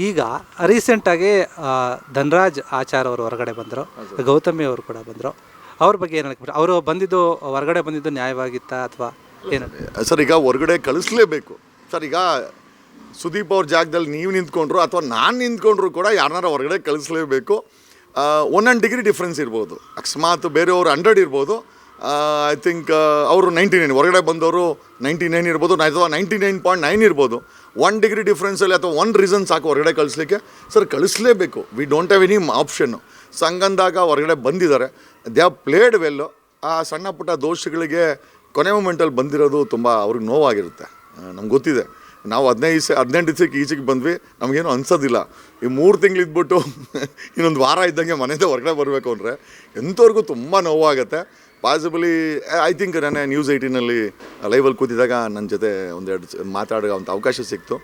ಈಗ ರೀಸೆಂಟಾಗಿ ಧನರಾಜ್ ಆಚಾರ್ ಅವರು ಹೊರಗಡೆ ಬಂದರು, ಗೌತಮಿ ಅವರು ಕೂಡ ಬಂದರು. ಅವ್ರ ಬಗ್ಗೆ ಏನು ಹೇಳಕ್ಕೆ ಅವರು ಬಂದಿದ್ದು ಹೊರಗಡೆ ಬಂದಿದ್ದು ನ್ಯಾಯವಾಗಿತ್ತಾ ಅಥವಾ ಏನು? ಸರ್ ಈಗ ಹೊರಗಡೆ ಕಳಿಸ್ಲೇಬೇಕು ಸರ್. ಈಗ ಸುದೀಪ್ ಅವ್ರ ಜಾಗದಲ್ಲಿ ನೀವು ನಿಂತ್ಕೊಂಡ್ರು ಅಥವಾ ನಾನು ನಿಂತ್ಕೊಂಡ್ರು ಕೂಡ ಯಾರನ್ನಾರ ಹೊರಗಡೆ ಕಳಿಸ್ಲೇಬೇಕು. 1 ಡಿಗ್ರಿ ಡಿಫ್ರೆನ್ಸ್ ಇರ್ಬೋದು, ಅಕಸ್ಮಾತ್ ಬೇರೆಯವರು 100 ಇರ್ಬೋದು. ಐ ಥಿಂಕ್ ಅವರು 99 ಹೊರಗಡೆ ಬಂದವರು 99 ಇರ್ಬೋದು ಅಥವಾ 99.9 ಇರ್ಬೋದು. 1 ಡಿಗ್ರಿ ಡಿಫ್ರೆನ್ಸಲ್ಲಿ ಅಥವಾ 1 ರೀಸನ್ ಸಾಕು ಹೊರಗಡೆ ಕಳಿಸ್ಲಿಕ್ಕೆ. ಸರ್ ಕಳಿಸ್ಲೇಬೇಕು, ವಿ ಡೋಂಟ್ ಹ್ಯಾವ್ ಎನಿ ಆಪ್ಷನ್ನು. ಸಂಗಂದಾಗ ಹೊರಗಡೆ ಬಂದಿದ್ದಾರೆ, ದೇ ಹ್ಯಾವ್ ಪ್ಲೇಡ್ ವೆಲ್ಲು. ಆ ಸಣ್ಣ ಪುಟ್ಟ ದೋಷಗಳಿಗೆ ಕೊನೆ ಮೂಮೆಂಟಲ್ಲಿ ಬಂದಿರೋದು ತುಂಬ ಅವ್ರಿಗೆ ನೋವಾಗಿರುತ್ತೆ. ನಮ್ಗೆ ಗೊತ್ತಿದೆ, ನಾವು 18 ದಿವಸಕ್ಕೆ ಈಚೆಗೆ ಬಂದ್ವಿ, ನಮಗೇನು ಅನ್ಸೋದಿಲ್ಲ. ಈ 3 ತಿಂಗಳು ಇದ್ಬಿಟ್ಟು ಇನ್ನೊಂದು ವಾರ ಇದ್ದಂಗೆ ಮನೆಯಿಂದ ಹೊರಗಡೆ ಬರಬೇಕು ಅಂದರೆ ಎಂಥವ್ರಿಗೂ ತುಂಬ ನೋವಾಗುತ್ತೆ. ಪಾಸಿಬಲಿ ಐ ಥಿಂಕ್ ನಾನೇ ನ್ಯೂಸ್ 18ನಲ್ಲಿ ಲೈವಲ್ಲಿ ಕೂತಿದ್ದಾಗ ನನ್ನ ಜೊತೆ ಒಂದೆರಡು ಮಾತಾಡೋ ಅಂಥ ಅವಕಾಶ ಸಿಕ್ತು.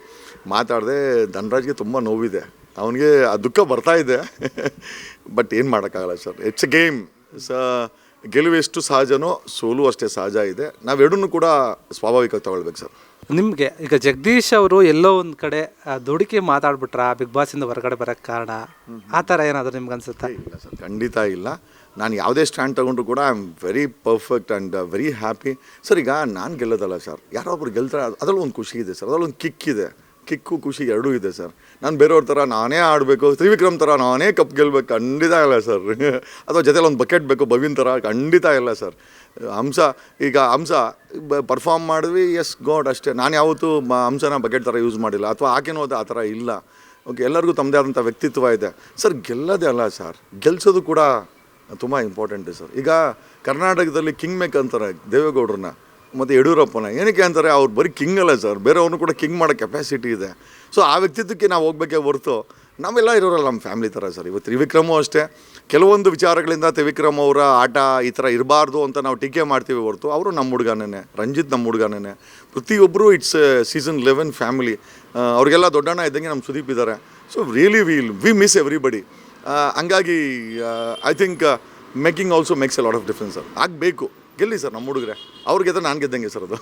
ಮಾತಾಡಿದೆ. ಧನರಾಜ್ಗೆ ತುಂಬ ನೋವಿದೆ, ಅವನಿಗೆ ಆ ದುಃಖ ಬರ್ತಾ ಇದೆ. ಬಟ್ ಏನು ಮಾಡೋಕ್ಕಾಗಲ್ಲ ಸರ್, ಇಟ್ಸ್ ಎ ಗೇಮ್. ಗೆಲುವು ಎಷ್ಟು ಸಹಜನೋ ಸೋಲು ಅಷ್ಟೇ ಸಹಜ ಇದೆ. ನಾವೆರಡನ್ನೂ ಕೂಡ ಸ್ವಾಭಾವಿಕವಾಗಿ ತಗೊಳ್ಬೇಕು ಸರ್. ನಿಮಗೆ ಈಗ ಜಗದೀಶ್ ಅವರು ಎಲ್ಲೋ ಒಂದು ಕಡೆ ದುಡುಕಿ ಮಾತಾಡ್ಬಿಟ್ರ ಬಿಗ್ ಬಾಸಿಂದ ಹೊರಗಡೆ ಬರೋಕ್ಕೆ ಕಾರಣ ಆ ಥರ ಏನಾದರೂ ನಿಮ್ಗೆ ಅನ್ಸುತ್ತಾ? ಇಲ್ಲ ಸರ್, ಖಂಡಿತ ಇಲ್ಲ. ನಾನು ಯಾವುದೇ ಸ್ಟ್ಯಾಂಡ್ ತೊಗೊಂಡ್ರು ಕೂಡ I am very perfect and very happy. Sir ಈಗ ನಾನು ಗೆಲ್ಲೋದಲ್ಲ ಸರ್, ಯಾರೊಬ್ರು ಗೆಲ್ತಾರೆ ಅದರಲ್ಲಿ ಒಂದು ಖುಷಿ ಇದೆ ಸರ್, ಅದರಲ್ಲಿ ಒಂದು ಕಿಕ್ ಇದೆ. ಕಿಕ್ಕು ಖುಷಿ ಎರಡೂ ಇದೆ ಸರ್. ನಾನು ಬೇರೆಯವ್ರ ಥರ ನಾನೇ ಆಡಬೇಕು, ತ್ರಿವಿಕ್ರಮ್ ಥರ ನಾನೇ ಕಪ್ ಗೆಲ್ಬೇಕು ಖಂಡಿತ ಇಲ್ಲ ಸರ್. ಅಥವಾ ಜೊತೆಲಿ ಒಂದು ಬಕೆಟ್ ಬೇಕು ಭವಿನ್ ಥರ ಖಂಡಿತ ಇಲ್ಲ ಸರ್. ಹಂಸ ಪರ್ಫಾರ್ಮ್ ಮಾಡಿದ್ವಿ, ಎಸ್ ಗಾಡ್ ಅಷ್ಟೇ. ನಾನು ಯಾವತ್ತೂ ಹಂಸನ ಬಕೆಟ್ ಥರ ಯೂಸ್ ಮಾಡಿಲ್ಲ, ಅಥವಾ ಆಕೆನೂ ಅದು ಆ ಥರ ಇಲ್ಲ. ಓಕೆ, ಎಲ್ಲರಿಗೂ ತಮ್ಮದೇ ಆದಂಥ ವ್ಯಕ್ತಿತ್ವ ಇದೆ ಸರ್. ಗೆಲ್ಲೋದೇ ಅಲ್ಲ ಸರ್, ಗೆಲ್ಸೋದು ಕೂಡ ತುಂಬ ಇಂಪಾರ್ಟೆಂಟ್ ಸರ್. ಈಗ ಕರ್ನಾಟಕದಲ್ಲಿ ಕಿಂಗ್ ಮೇಕ್ ಅಂತಾರೆ ದೇವೇಗೌಡರನ್ನ ಮತ್ತು ಯಡಿಯೂರಪ್ಪನ. ಏನಕ್ಕೆ ಅಂತಾರೆ, ಅವ್ರು ಬರೀ ಕಿಂಗ್ ಅಲ್ಲ ಸರ್, ಬೇರೆಯವ್ರನ್ನೂ ಕೂಡ ಕಿಂಗ್ ಮಾಡೋ ಕೆಪಾಸಿಟಿ ಇದೆ. ಸೊ ಆ ವ್ಯಕ್ತಿತ್ವಕ್ಕೆ ನಾವು ಹೋಗ್ಬೇಕೇ ಹೊರತು ನಾವೆಲ್ಲ ಇರೋರಲ್ಲ ನಮ್ಮ ಫ್ಯಾಮಿಲಿ ಥರ ಸರ್. ಇವತ್ತು ತ್ರಿವಿಕ್ರಮು ಅಷ್ಟೇ, ಕೆಲವೊಂದು ವಿಚಾರಗಳಿಂದ ತ್ರಿವಿಕ್ರಮ್ ಅವರ ಆಟ ಈ ಥರ ಇರಬಾರ್ದು ಅಂತ ನಾವು ಟೀಕೆ ಮಾಡ್ತೀವಿ ಹೊರತು ಅವರು ನಮ್ಮ ಹುಡುಗನೇ, ರಂಜಿತ್ ನಮ್ಮ ಹುಡುಗನೇ. ಪ್ರತಿಯೊಬ್ಬರು ಇಟ್ಸ್ ಸೀಸನ್ 11 ಫ್ಯಾಮಿಲಿ. ಅವ್ರಿಗೆಲ್ಲ ದೊಡ್ಡಣ್ಣ ಇದ್ದಂಗೆ ನಮ್ಮ ಸುದೀಪ್ ಇದ್ದಾರೆ. So really we miss everybody. ಹಂಗಾಗಿ I think making also makes a lot of difference sir. ಆಗಬೇಕು, ಗೆಲ್ಲಿ ಸರ್ ನಮ್ಮ ಹುಡುಗರೆ. ಅವ್ರಿಗೆ ನಾನು ಗೆದ್ದಂಗೆ ಸರ್ ಅದು.